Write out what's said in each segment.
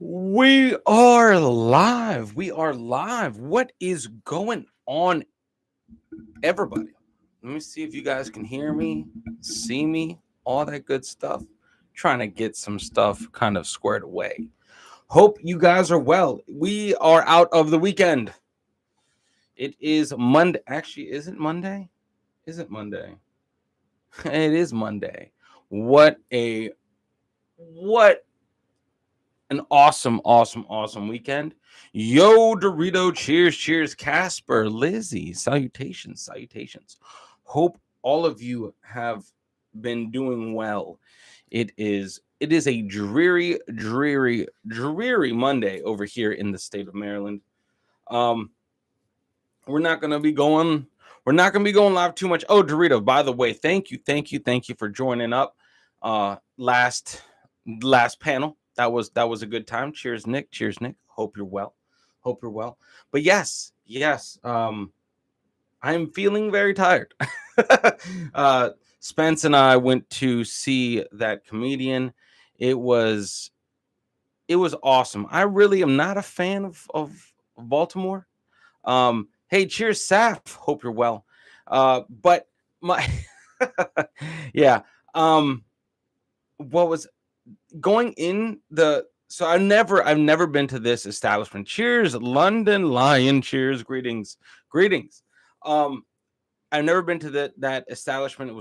We are live. We are live. What is going on, everybody? Let me see if you guys can hear me, see me, all that good stuff. Trying to get some stuff kind of squared away. Hope you guys are well. We are out of the weekend. It is Monday. Actually, is it Monday? Is it Monday? It is Monday. What an awesome weekend. Yo, Dorito, cheers, Casper, Lizzie, salutations. Hope all of you have been doing well. It is a dreary Monday over here in the state of Maryland. Um, we're not gonna be going we're not gonna be going live too much. Oh, Dorito, by the way, thank you for joining up. Last panel. That was a good time. Cheers, Nick. Hope you're well. But yes. I'm feeling very tired. uh Spence and I went to see that comedian. It was it was awesome. I really am not a fan of Baltimore. Hey, cheers, Saf. Hope you're well. But my yeah. What was going in the so I've never been to this establishment. Cheers, London Lion. Cheers, greetings. Um, I've never been to that establishment.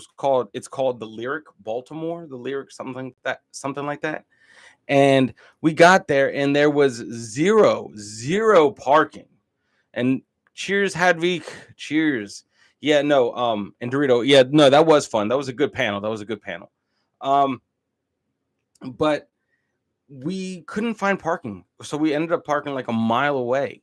It's called the Lyric Baltimore, the Lyric something like that. And we got there, and there was zero parking. And cheers, Hadvik. Cheers. Yeah, no. And Dorito. Yeah, no, that was fun. That was a good panel. Um, but we couldn't find parking, so we ended up parking like a mile away.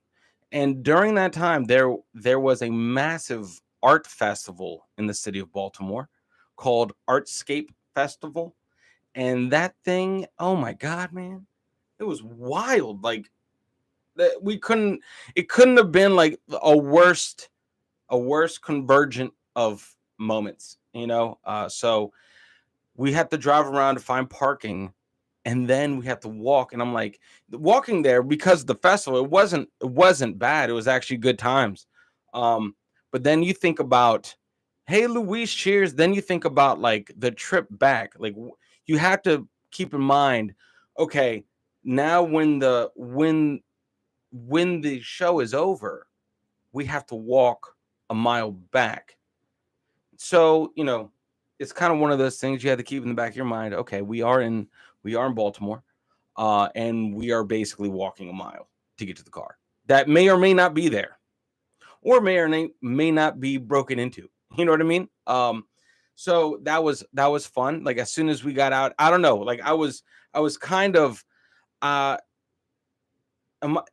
And during that time, there was a massive art festival in the city of Baltimore called Artscape Festival, and that thing, oh my god, man, it was wild. Like that we couldn't it couldn't have been like a worse convergent of moments. So we had to drive around to find parking, and then we had to walk, and I'm like, walking there, because of the festival, it wasn't bad. It was actually good times. But then you think about, hey, Luis, cheers. Then you think about like the trip back. Like you have to keep in mind, okay, now when the show is over, we have to walk a mile back. So it's kind of one of those things you have to keep in the back of your mind. Okay, we are in Baltimore, and we are basically walking a mile to get to the car that may or may not be there, or may not be broken into. You know what I mean? So that was fun. Like as soon as we got out, I don't know. Like I was kind of uh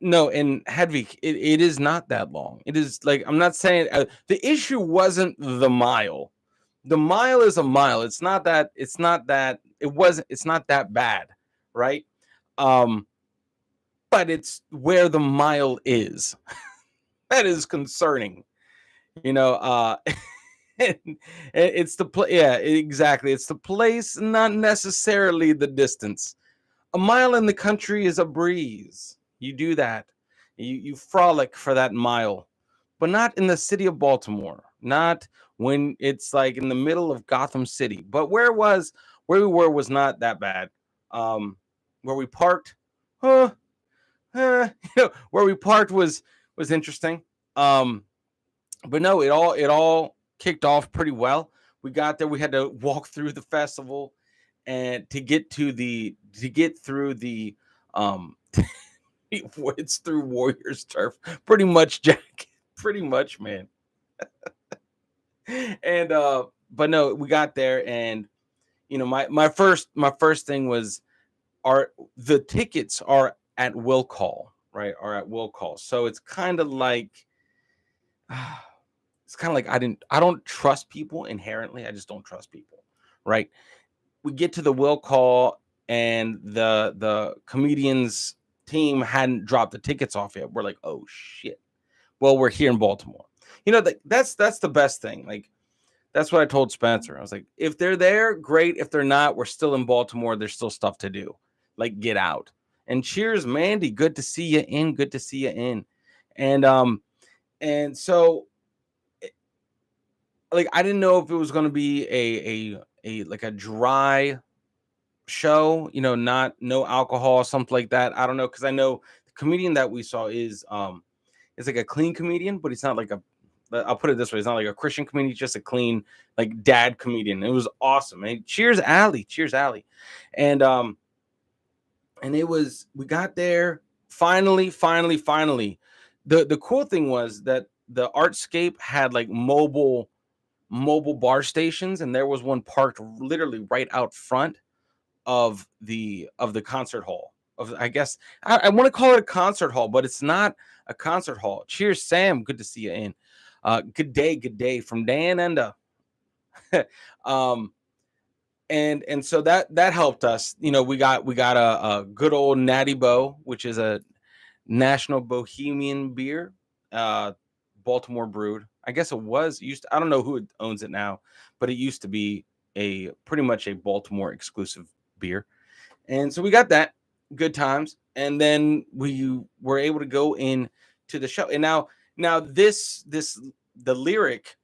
no, and Hedvig, it is not that long. It is like, I'm not saying the issue wasn't the mile. The mile is a mile. It's not that bad, right? Um, but it's where the mile is that is concerning. You know, and it's the yeah, exactly. It's the place, not necessarily the distance. A mile in the country is a breeze. You do that. You frolic for that mile, but not in the city of Baltimore. Not when it's like in the middle of Gotham City. But where we were was not that bad. Um, where we parked, huh, where we parked was interesting. Um, but no, it all kicked off pretty well. We got there. We had to walk through the festival, and to get through the um it's through Warriors turf, pretty much, Jack. Pretty much, man. And but no, we got there, and my first thing was, are the tickets are at will call, right? Are at will call. So it's kind of like I don't trust people inherently. I just don't trust people, right? We get to the will call, and the comedians team hadn't dropped the tickets off yet. We're like, oh shit. Well, we're here in Baltimore. That's the best thing. Like that's what I told Spencer. I was like, if they're there, great. If they're not, we're still in Baltimore. There's still stuff to do. Like get out. And cheers, Mandy. Good to see you in. Good to see you in. And so like I didn't know if it was gonna be a like a dry show, not no alcohol, something like that. I don't know, because I know the comedian that we saw is like a clean comedian, but he's not like a I'll put it this way, he's not like a Christian comedian, he's just a clean like dad comedian. It was awesome. And cheers, Allie. Cheers, Allie. And it was we got there finally. The cool thing was that the Artscape had like mobile bar stations, and there was one parked literally right out front of the concert hall. Of I guess I want to call it a concert hall, but it's not a concert hall. Cheers, Sam. Good to see you in. Good day from Dan and um and so that helped us. We got a good old Natty Boh, which is a National Bohemian beer, Baltimore brewed. I guess it was used to, I don't know who owns it now, but it used to be a pretty much a Baltimore exclusive beer. And so we got that, good times. And then we were able to go in to the show. And now the Lyric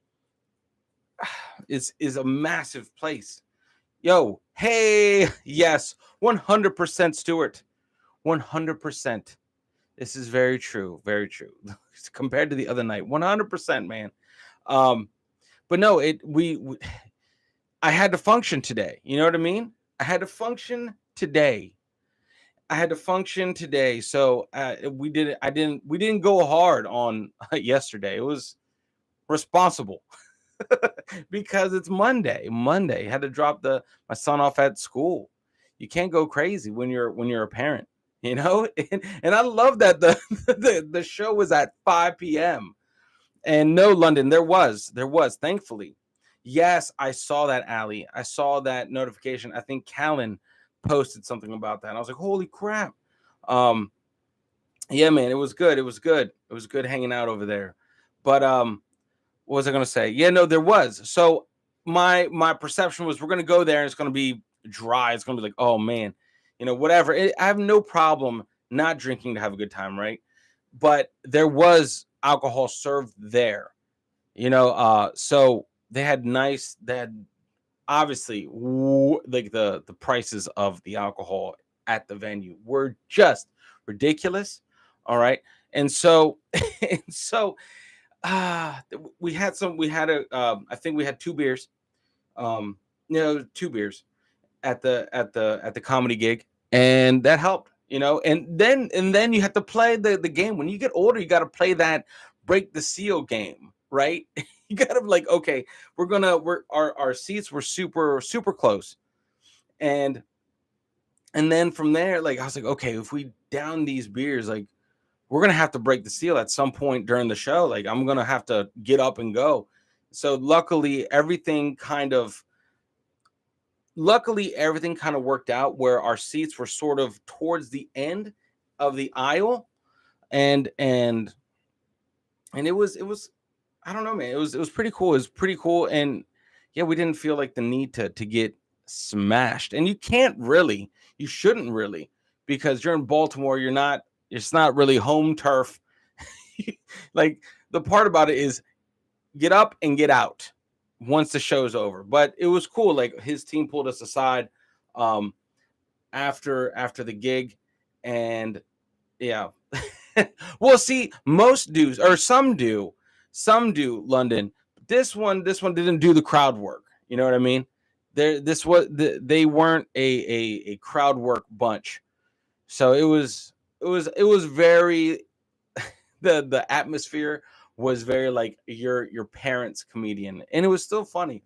is a massive place. Yo, hey, yes, 100% Stuart. 100%. This is very true, very true. Compared to the other night, 100%, man. But no, I had to function today. You know what I mean? I had to function today. So we didn't go hard on yesterday. It was responsible because it's Monday. Had to drop my son off at school. You can't go crazy when you're a parent, and I love that the show was at 5 p.m. And no, London, there was thankfully. Yes, I saw that, Allie. I saw that notification. I think Callan posted something about that. And I was like, holy crap. Yeah, man, it was good. It was good hanging out over there. But what was I gonna say? Yeah, no, there was. So my perception was we're gonna go there and it's gonna be dry. It's gonna be like, oh man, whatever. I have no problem not drinking to have a good time, right? But there was alcohol served there, so they had obviously like the prices of the alcohol at the venue were just ridiculous. All right. And so and so we had I think we had two beers, 2 beers at the comedy gig, and that helped, and then you have to play the game. When you get older, you got to play that break the seal game, right? You got to like, okay, our seats were super close, and then from there, like I was like, okay, if we down these beers, like we're gonna have to break the seal at some point during the show. Like I'm gonna have to get up and go. So luckily everything kind of worked out where our seats were sort of towards the end of the aisle, and it was I don't know, man. It was pretty cool. It was pretty cool. And yeah, we didn't feel like the need to get smashed. And you shouldn't really, because you're in Baltimore, it's not really home turf. Like the part about it is get up and get out once the show's over. But it was cool. Like his team pulled us aside after the gig, and yeah. Well, see, most do, or some do, London. This one didn't do the crowd work. You know what I mean? They weren't a crowd work bunch. So it was very the atmosphere was very like your parents' comedian, and it was still funny,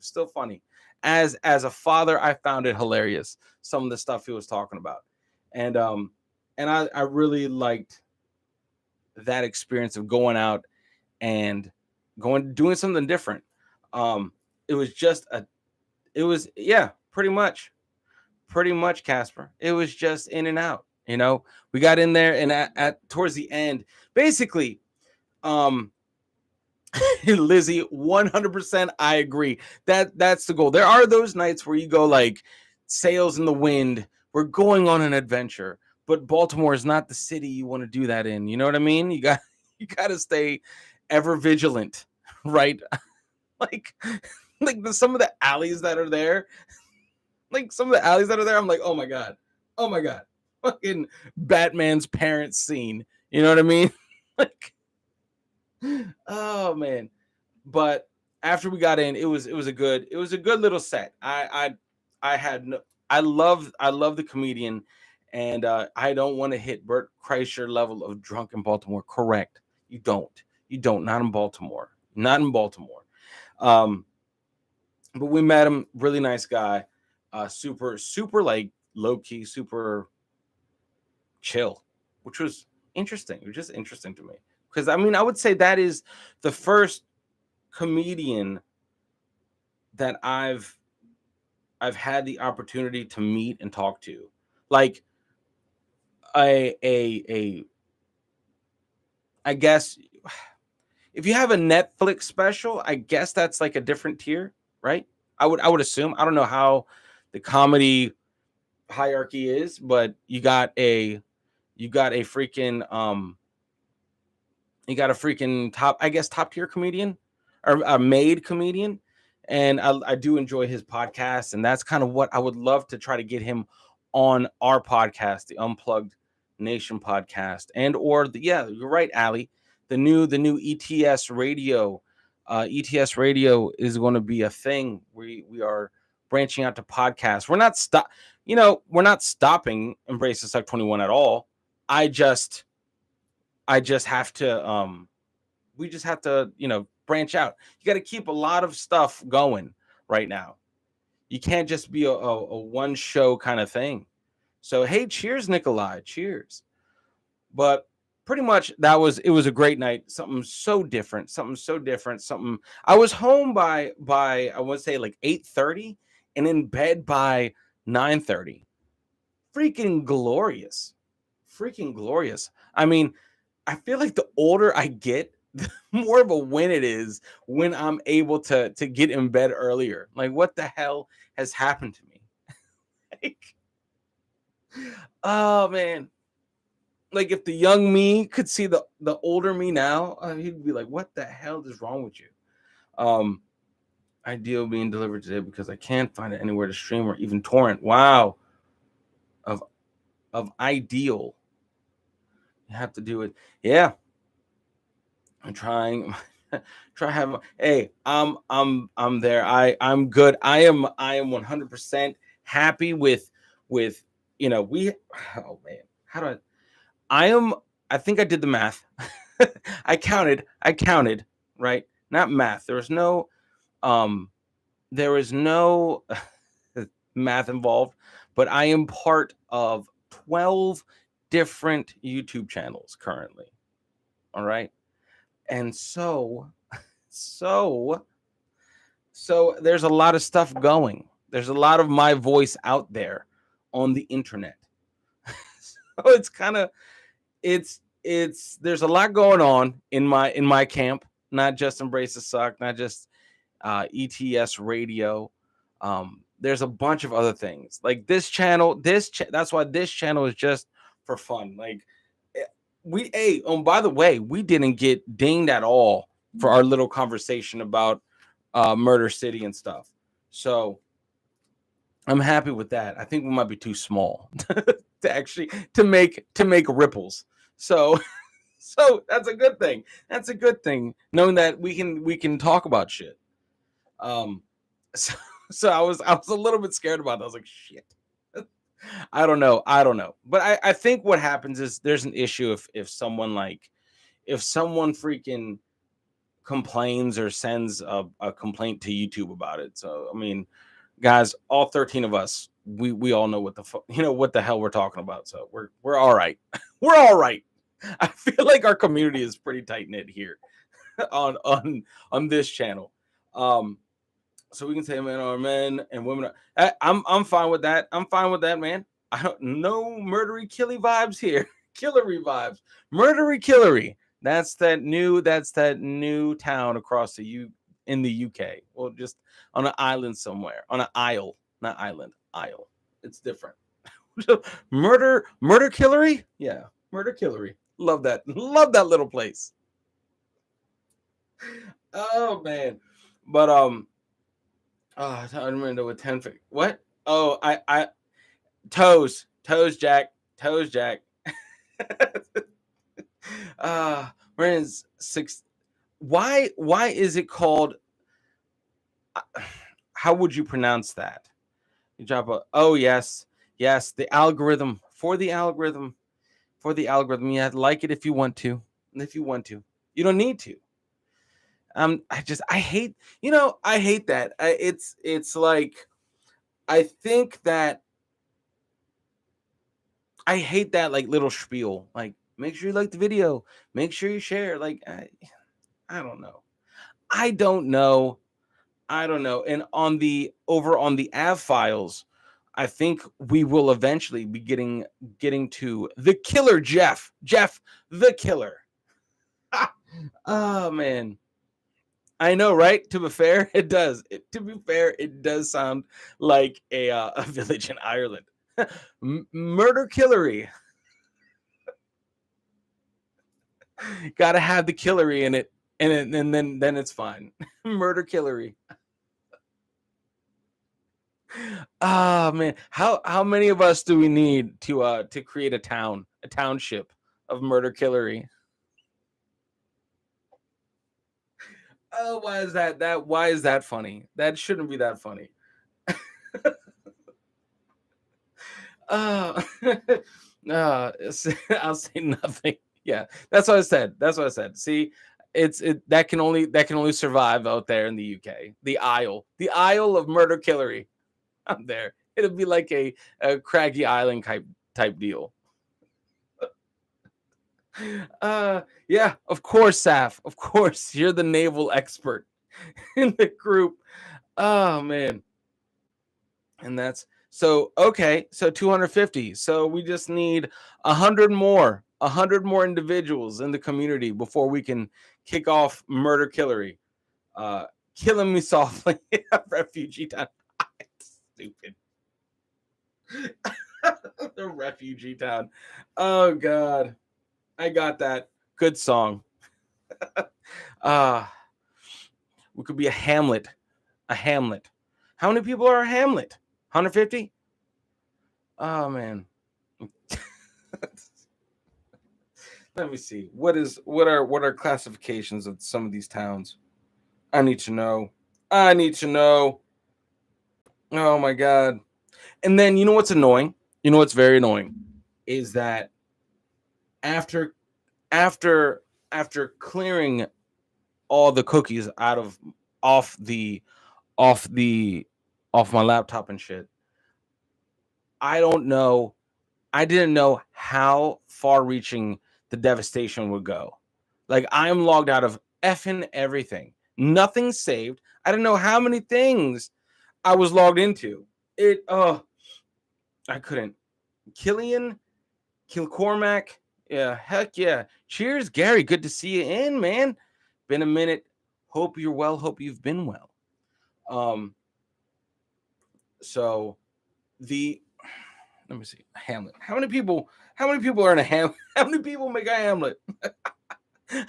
As a father, I found it hilarious, some of the stuff he was talking about, and I really liked that experience of going out and doing something different. It was yeah, pretty much Casper. It was just in and out. We got in there, and at towards the end, basically, Lizzie, 100%, I agree. That's the goal. There are those nights where you go like sails in the wind. We're going on an adventure, but Baltimore is not the city you want to do that in. You know what I mean? You got to stay ever vigilant, right? like some of the alleys that are there, I'm like, oh my god, fucking Batman's parents scene. You know what I mean? like, oh man. But after we got in, it was a good little set. I had no, I love the comedian, and I don't want to hit Bert Kreischer level of drunk in Baltimore. Correct? You don't. Not in Baltimore. Not in Baltimore. Um, but we met him. Really nice guy. Super like low key, super chill, which was interesting. It was just interesting to me because I mean I would say that is the first comedian that I've had the opportunity to meet and talk to, like a I guess if you have a Netflix special, I guess that's like a different tier, right? I would assume. I don't know how the comedy hierarchy is, but you got a freaking top, I guess, top tier comedian or a made comedian. And I do enjoy his podcast. And that's kind of what I would love to try to get him on our podcast, the Unplugged Nation podcast. And or yeah, you're right, Ali. The new ETS radio. ETS radio is going to be a thing. We are branching out to podcasts. We're not stopping Embrace the Suck 21 at all. I just have to we just have to, branch out. You got to keep a lot of stuff going right now. You can't just be a one show kind of thing. So, hey, cheers, Nikolai. Cheers. But pretty much it was a great night. Something so different. Something I was home by I want to say like 8:30 and in bed by 9:30. Freaking glorious. Freaking glorious. I mean, I feel like the older I get, the more of a win it is when I'm able to get in bed earlier. Like, what the hell has happened to me? like, oh man. Like if the young me could see the older me now, he'd be like, "What the hell is wrong with you?" Ideal being delivered today because I can't find it anywhere to stream or even torrent. Wow. Of ideal. You have to do it. Yeah. I'm trying. Try having. Hey, I'm there. I'm good. I am 100% happy with we. Oh man, how do I think I did the math. I counted. Right, not math. There was no math involved, but I am part of 12 different YouTube channels currently. All right. And so there's a lot of stuff going. There's a lot of my voice out there on the internet. So it's kind of it's there's a lot going on in my camp, not just Embrace the Suck, not just ETS radio. There's a bunch of other things like this channel. That's why this channel is just for fun. Like by the way, we didn't get dinged at all for our little conversation about Murder City and stuff. So I'm happy with that. I think we might be too small to make ripples. So that's a good thing. That's a good thing, knowing that we can talk about shit. So I was a little bit scared about that. I was like, shit. I don't know. But I think what happens is there's an issue if someone freaking complains or sends a complaint to YouTube about it. So I mean, guys, all 13 of us, we all know what the hell we're talking about. So we're all right. We're all right. I feel like our community is pretty tight knit here on this channel. So we can say men are men and women are. I'm fine with that. I'm fine with that, man. I don't no murdery killy vibes here. Killery vibes. Murdery killery. That's that new town across in the UK. Well, just on an island somewhere. On an isle, not island, isle. It's different. Murder Killery. Yeah, Murder Killery. Love that. Love that little place. Oh man, but oh, I don't remember with 10. What? Oh, I toes, Jack, toes, Jack. We're in six. Why is it called? How would you pronounce that? You drop a. Oh yes, yes. The algorithm for the algorithm for the algorithm. You have to like it if you want to. If you want to, you don't need to. I hate. I hate that. It's like I think that I hate that like little spiel. Like make sure you like the video. Make sure you share. Like I don't know. I don't know. I don't know. And on the av files, I think we will eventually be getting to the killer Jeff. Jeff the killer. Oh man. I know, right? To be fair, it does. To be fair, it does sound like a village in Ireland. Murder Killery. Got to have the Killery in it, and then it's fine. Murder Killery. Ah man, how many of us do we need to create a township of Murder Killery? Oh, why is that why is that funny? That shouldn't be that funny. Uh, I'll say nothing. Yeah, that's what I said. That's what I said. See, that can only survive out there in the UK. The Isle of Murder Killery. Out there, it'll be like a craggy island type deal. Yeah, of course, Saf. Of course, you're the naval expert in the group. Oh man, and that's so okay. So 250. So we just need 100 more individuals in the community before we can kick off Murder Killery. Uh, Killing me softly, refugee town. Stupid. The refugee town. Oh God, I got that. Good song. Uh we could be a Hamlet. A Hamlet. How many people are a Hamlet? 150? Oh man. Let me see. What are classifications of some of these towns? I need to know. I need to know. Oh my god. And then you know what's annoying? You know what's very annoying is that after after after clearing all the cookies out of off the off the off my laptop and shit, I don't know. I didn't know how far reaching the devastation would go. Like I'm logged out of effing everything. Nothing saved. I didn't know how many things I was logged into. I couldn't. Killian, Kilcormac, yeah, heck yeah. Cheers, Gary. Good to see you in, man. Been a minute. Hope you're well. Hope you've been well. Um, so the let me see. Hamlet. How many people are in a Hamlet? How many people make a Hamlet?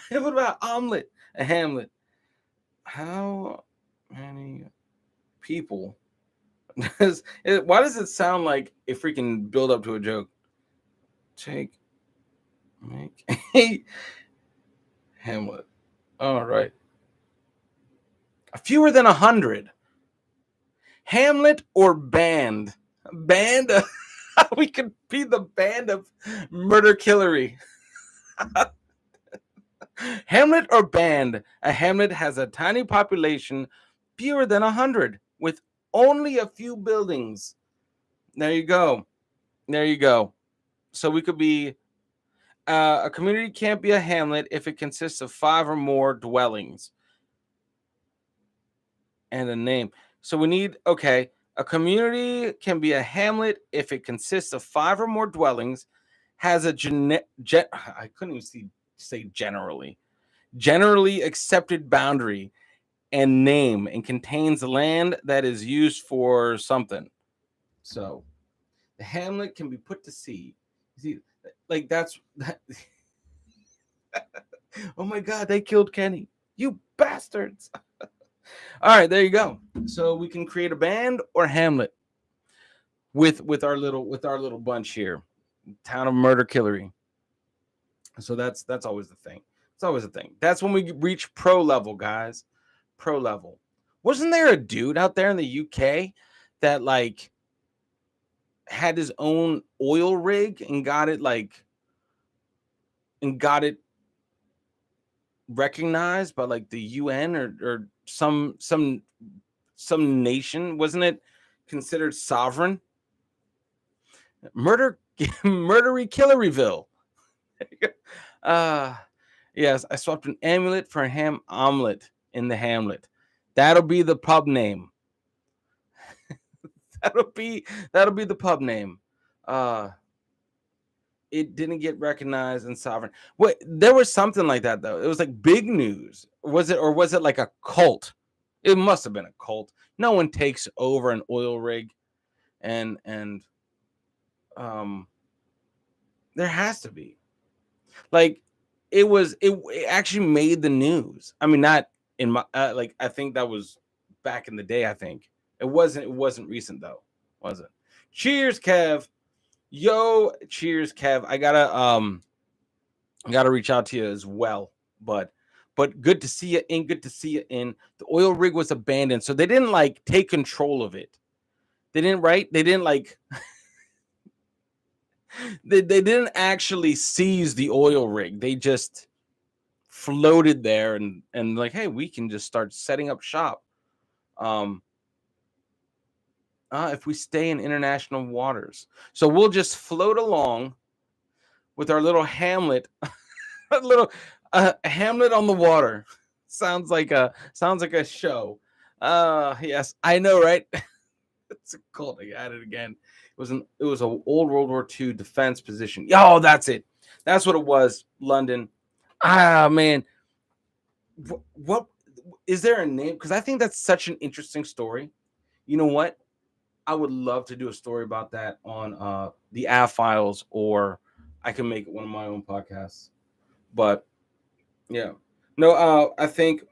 What about omelet? A Hamlet. How many people? Why does it sound like a freaking build up to a joke? Make a Hamlet. All right. Fewer than 100. Hamlet or band? Band. We could be the band of Murder Killery. Hamlet or band? A hamlet has a tiny population, fewer than 100, with only a few buildings. There you go. There you go. So we could be a community can't be a hamlet if it consists of 5 or more dwellings and a name. So we need okay. A community can be a hamlet if it consists of 5 or more dwellings, has a I couldn't even say generally accepted boundary and name, and contains land that is used for something. So The hamlet can be put to sea. See, like that's that. Oh my God, they killed Kenny. You bastards. All right, there you go. So we can create a band or Hamlet with our little bunch here. Town of Murder Killery. So that's always the thing. It's always a thing. That's when we reach pro level, guys. Pro level. Wasn't there a dude out there in the UK that like had his own oil rig and got it recognized by like the UN or some nation? Wasn't it considered sovereign? Murdery Killeryville. uh yes, I swapped an amulet for a ham omelet in the Hamlet. That'll be the pub name. that'll be the pub name. Uh it didn't get recognized in sovereign. What, there was something like that though. It was like big news. Was it like a cult? It must have been a cult. No one takes over an oil rig and um there has to be. Like it actually made the news. I mean, not in my like I think that was back in the day. I think it wasn't recent though, was it? Cheers, Kev. Yo, cheers, Kev. I gotta reach out to you as well, but good to see you in. Good to see you in. The oil rig was abandoned, so they didn't like take control of it. They didn't, right? They didn't like they didn't actually seize the oil rig. They just floated there and like, hey, we can just start setting up shop. Um, if we stay in international waters, so we'll just float along with our little hamlet, a little hamlet on the water. Sounds like a show. Yes, I know, right? It's a cult. I got it again. It was an old World War II defense position. Yo, that's it. That's what it was. London. Ah, man. What is there a name? Because I think that's such an interesting story. You know what? I would love to do a story about that on the AF Files, or I can make it one of my own podcasts. But yeah, no. I think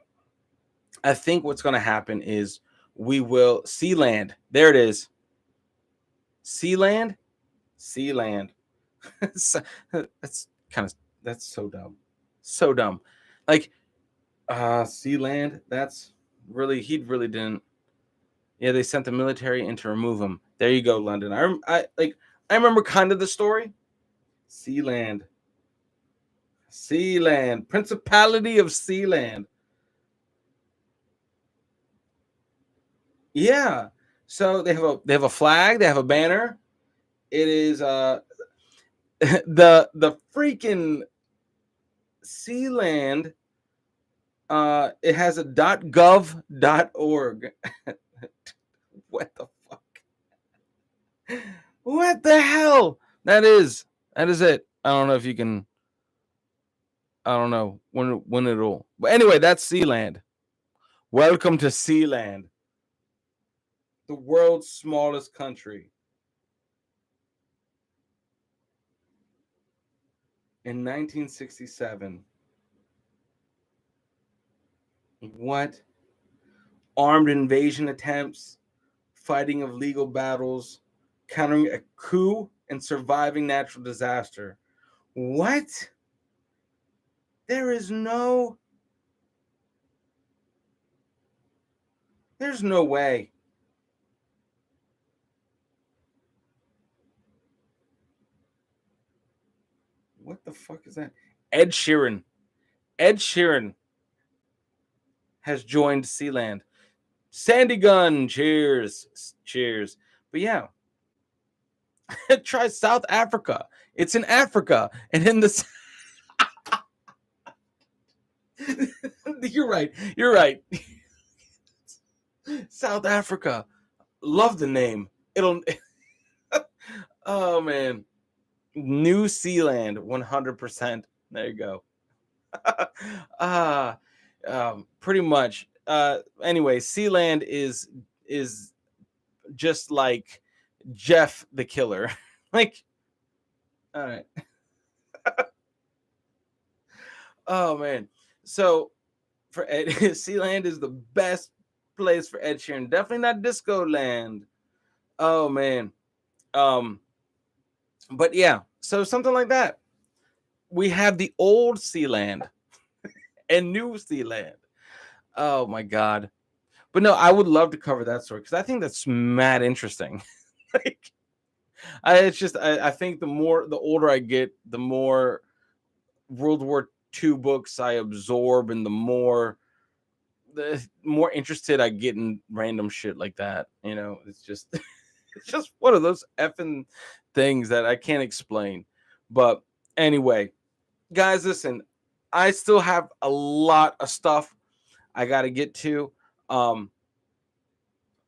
what's going to happen is we will Sealand. There it is. Sealand. Sealand. that's kind of that's so dumb. So dumb. Like Sealand. That's really he really didn't. Yeah, they sent the military in to remove him. There you go, London. I remember kind of the story. Sealand. Sealand. Principality of Sealand. Yeah. So they have a flag, they have a banner. It is the freaking Sealand, it has a .gov.org. What the fuck? What the hell? That is it. I don't know if you can. I don't know when it'll. But anyway, that's Sealand. Welcome to Sealand, the world's smallest country. In 1967, what? Armed invasion attempts, fighting of legal battles, countering a coup, and surviving natural disaster. What? There is no. There's no way. What the fuck is that? Ed Sheeran. Ed Sheeran has joined Sealand. Sandy Gun. Cheers. Cheers. But yeah, try South Africa. It's in Africa. And in the. You're right. You're right. South Africa. Love the name. It'll. Oh, man. New Sealand. 100%. There you go. uh Pretty much. Anyway, Sealand is just like Jeff the Killer. Like, all right. Oh man. So for Ed, Sealand is the best place for Ed Sheeran. Definitely not Disco Land. Oh man. Um, but yeah, so something like that. We have the old Sealand and new Sealand. Oh my god. But no, I would love to cover that story because I think that's mad interesting. Like, I think the older I get, the more World War II books I absorb, and the more interested I get in random shit like that. You know, it's just it's just one of those effing things that I can't explain. But anyway, guys, listen, I still have a lot of stuff I got to get to. Um,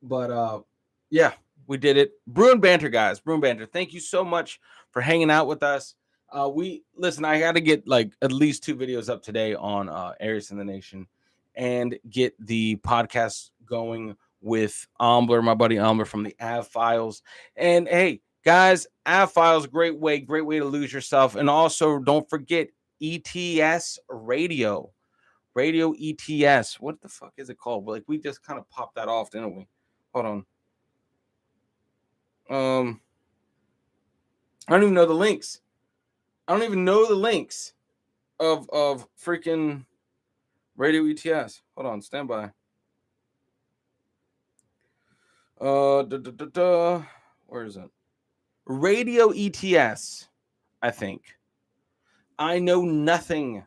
but yeah, we did it. Brew and Banter, guys. Brew and Banter. Thank you so much for hanging out with us. We listen, I got to get like at least 2 videos up today on Aries in the Nation and get the podcast going with Ombler, my buddy Ombler from the Av Files. And hey, guys, Av Files, great way to lose yourself. And also don't forget ETS Radio. Radio ETS. What the fuck is it called? Like, we just kind of popped that off, didn't we? Hold on. I don't even know the links. I don't even know the links of freaking Radio ETS. Hold on, stand by. Where is it? Radio ETS, I think. I know nothing.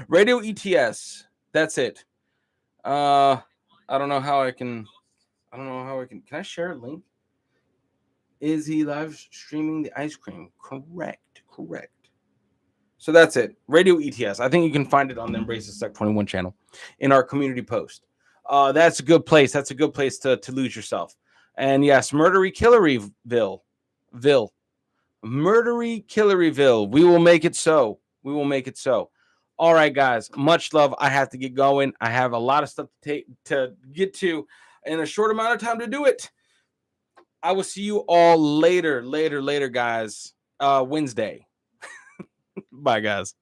Radio ETS. That's it. I don't know how I can. Can I share a link? Is he live streaming the ice cream? Correct. So that's it. Radio ETS. I think you can find it on the Embrace the Suck 21 channel in our community post. That's a good place. That's a good place to lose yourself. And yes, Murdery Killeryville. Murdery Killeryville. We will make it so. All right, guys. Much love. I have to get going. I have a lot of stuff to get to in a short amount of time to do it. I will see you all later, guys. Wednesday. Bye, guys.